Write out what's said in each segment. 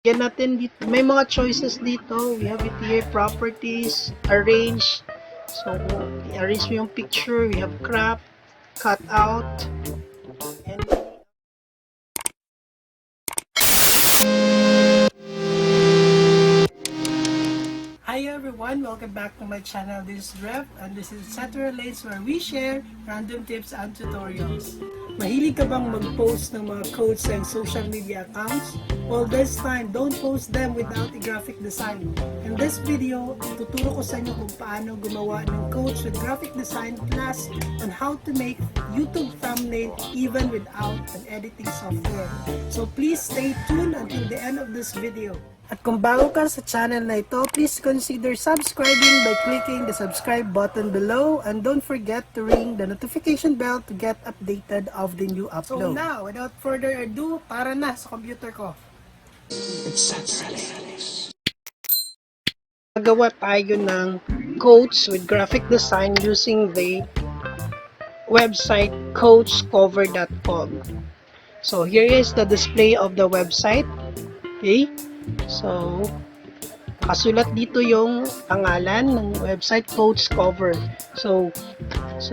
Yan natin dito. May mga choices dito. We have it here, properties, arrange. So, i-arrange mo yung picture. We have crop, cut out, and hi everyone! Welcome back to my channel. This is Rev and this is Etc. Lanes where we share random tips and tutorials. Mahilig ka bang mag-post ng mga quotes sa social media accounts? Well, this time, don't post them without a graphic design. In this video, tuturo ko sa inyo kung paano gumawa ng quotes with graphic design plus on how to make YouTube thumbnail even without an editing software. So please stay tuned until the end of this video. At kung bago ka sa channel na ito, please consider subscribing by clicking the subscribe button below and don't forget to ring the notification bell to get updated of the new upload. So now, without further ado, para na sa computer ko. Magawa tayo ng quotes with graphic design using the website quotescover.com. So here is the display of the website. Okay? So, nakasulat dito yung pangalan ng website, quotes cover. So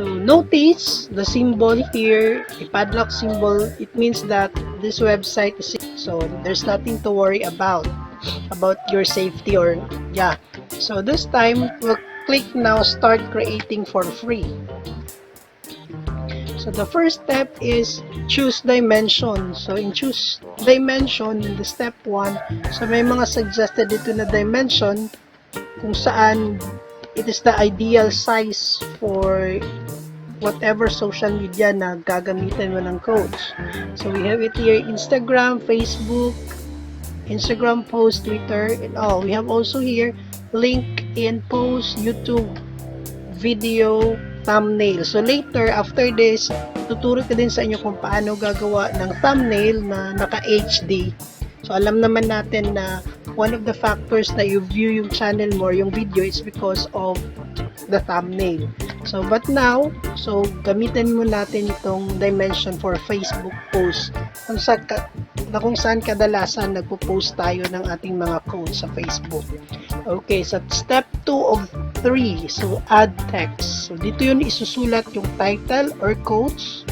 notice the symbol here, a padlock symbol. It means that this website is so there's nothing to worry about your safety or yeah. So this time we'll click now start creating for free. So the first step is choose dimension. So in choose dimension, in the step 1, so may mga suggested dito na dimension kung saan it is the ideal size for whatever social media na gagamitin mo ng quotes. So we have it here, Instagram, Facebook, Instagram post, Twitter, and all. We have also here LinkedIn post, YouTube, video, thumbnail. So later, after this, tuturo ko din sa inyo kung paano gagawa ng thumbnail na naka-HD. So alam naman natin na one of the factors na you view yung channel more, yung video, is because of the thumbnail. So but now, so gamitin mo natin itong dimension for Facebook post kung saan kadalasan nagpo-post tayo ng ating mga quotes sa Facebook. Okay, so step 2 of 3, so add text. So dito yun isusulat yung title or quotes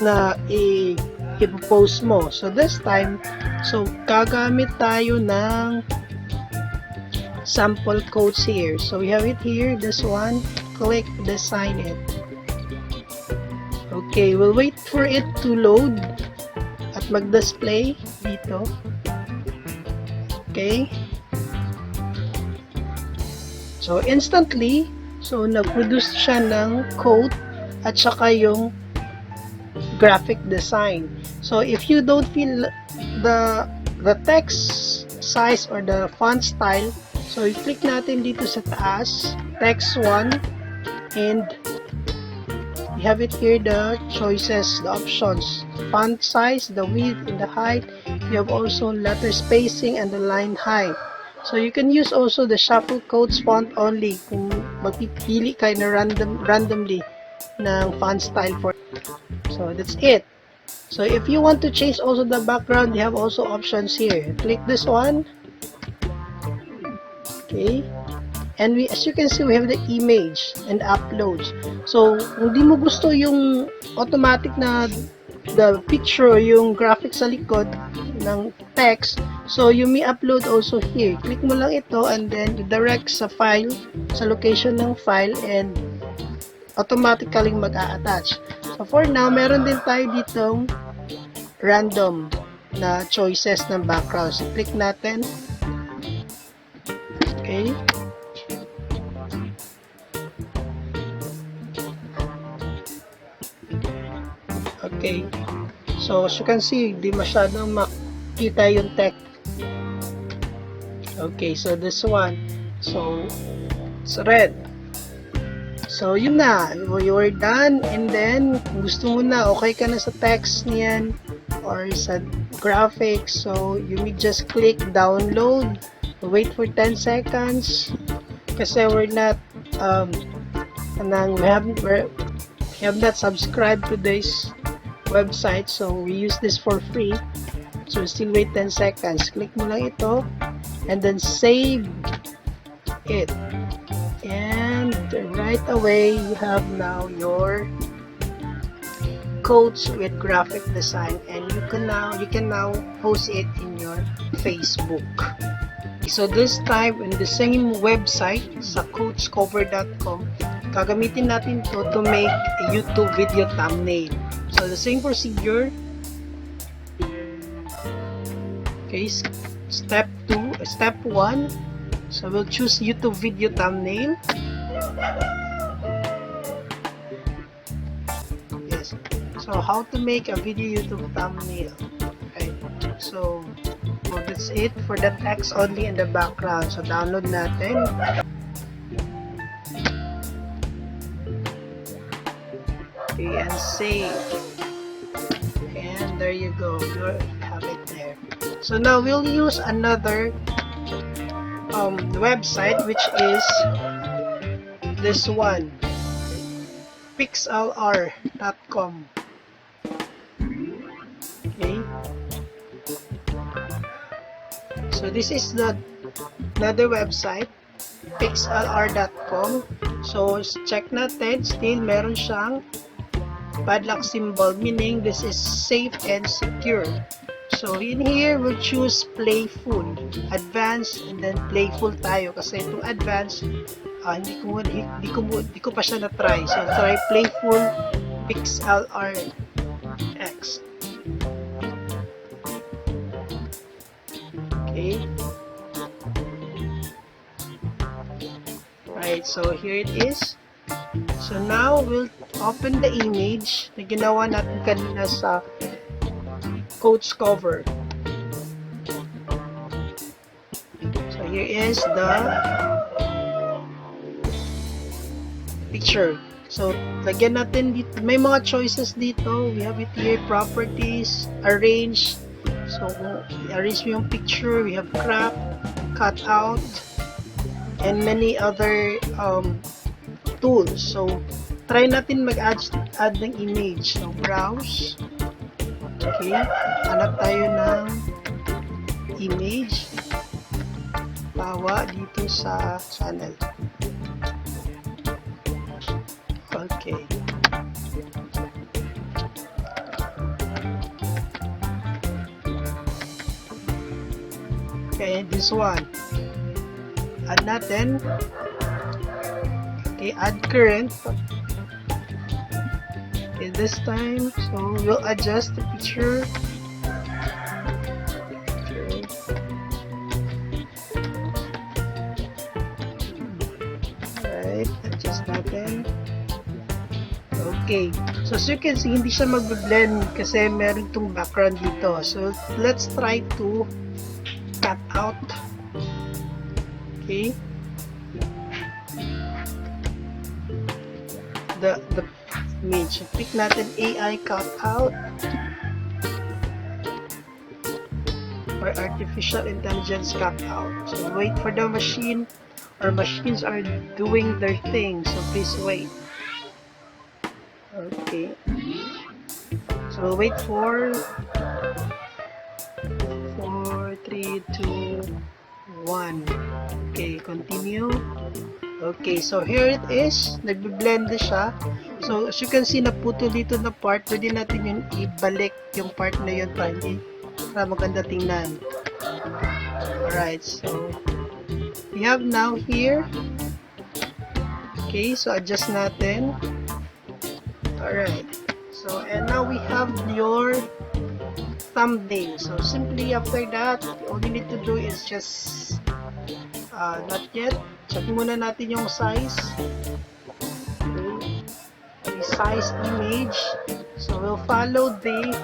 na i-post mo. So this time, so gagamit tayo ng sample quotes here. So we have it here, this one, click design it. Okay, we'll wait for it to load at mag-display dito. Okay. So instantly, so nag-produce siya ng quote at saka yung graphic design. So if you don't feel the text size or the font style, so i-click natin dito sa taas, text 1, and we have it here, the choices, the options, font size, the width and the height. You have also letter spacing and the line height. So you can use also the shuffle quotes font only kung magpipili kayo na randomly ng font style for. So that's it. So if you want to change also the background, you have also options here. Click this one. Okay. And as you can see, we have the image and uploads. So kung di mo gusto yung automatic na the picture, yung graphic sa likod ng text, so you may upload also here. Click mo lang ito and then direct sa file, sa location ng file, and automatically mag-a-attach. So for now, meron din tayo ditong random na choices ng background. So click natin. Okay. Okay. So as you can see, di masyadong makita yung text. Okay, so this one. So it's red. So yun na, you are done, and then kung gusto mo na, okay ka na sa text niyan or sa graphics, so you may just click download, wait for 10 seconds kasi we have not subscribed to this website, so we use this for free. So still wait 10 seconds. Click mo lang ito and then save it. And right away, you have now your codes with graphic design, and you can now post it in your Facebook. So this time in the same website sa coachcover.com, gagamitin natin to make a YouTube video thumbnail. So the same procedure. Okay, step 1. So we'll choose YouTube video thumbnail. Yes. So how to make a video YouTube thumbnail. Right. So that's it for the text only in the background. So download natin. Okay, and save. And there you go. You have it there. So now we'll use another website, which is this one, Pixlr.com. Okay, so this is another website, Pixlr.com. So check natin, still meron siyang padlock symbol, meaning this is safe and secure. So in here, we'll choose playful, advanced, and then playful tayo kasi itong advanced, hindi ko pa siya na-try. So try playful Pixlr X. Okay. Right, so here it is. So now we'll open the image na ginawa natin kanina sa coach cover. So here is the picture. So lagyan natin dito, may mga choices dito. We have it here, properties, arrange. So arrange mo yung picture. We have crop, cut out, and many other tools. So try natin mag-add ng image. So browse. Okay, hanap tayo ng image, pawa dito sa channel. Okay, okay, this one, add natin. Okay, add current. Okay, this time, so we'll adjust the picture. Alright, adjust natin. Okay, so as you can see, hindi siya mag-blend kasi meron itong background dito. So let's try to cut out. Okay, the image. Pick natin AI cut out or artificial intelligence cut out. So wait for the machine, or machines are doing their thing, so please wait. Okay, so wait for 4, 3, 2, 1. Okay, continue. Okay, so here it is. Nagbe-blend na siya. So, as you can see, naputo dito na part. Pwede natin yung ibalik yung part na yun para maganda tingnan. Alright, so we have now here. Okay, so adjust natin. Alright, so and now we have your thumbnail. So simply after that, all you need to do is just not yet. Check muna natin yung size. Okay. The size image. So we'll follow the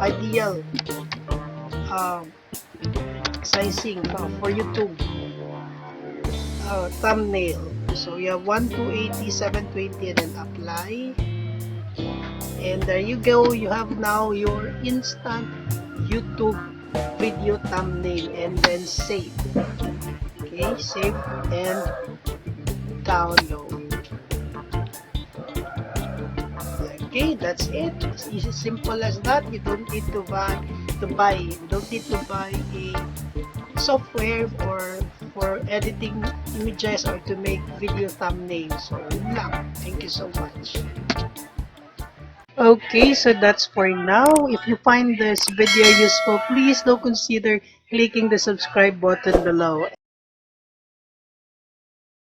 ideal sizing for YouTube thumbnail. So we have 1280, 720, and then apply. And there you go. You have now your instant YouTube video thumbnail, and then save. Okay, save and download. Okay, that's it. It's easy, simple as that. You don't need to buy need to buy. You don't need to buy a software or for editing images or to make video thumbnails. So, yun lang. Thank you so much. Okay, so that's for now. If you find this video useful, please don't consider clicking the subscribe button below.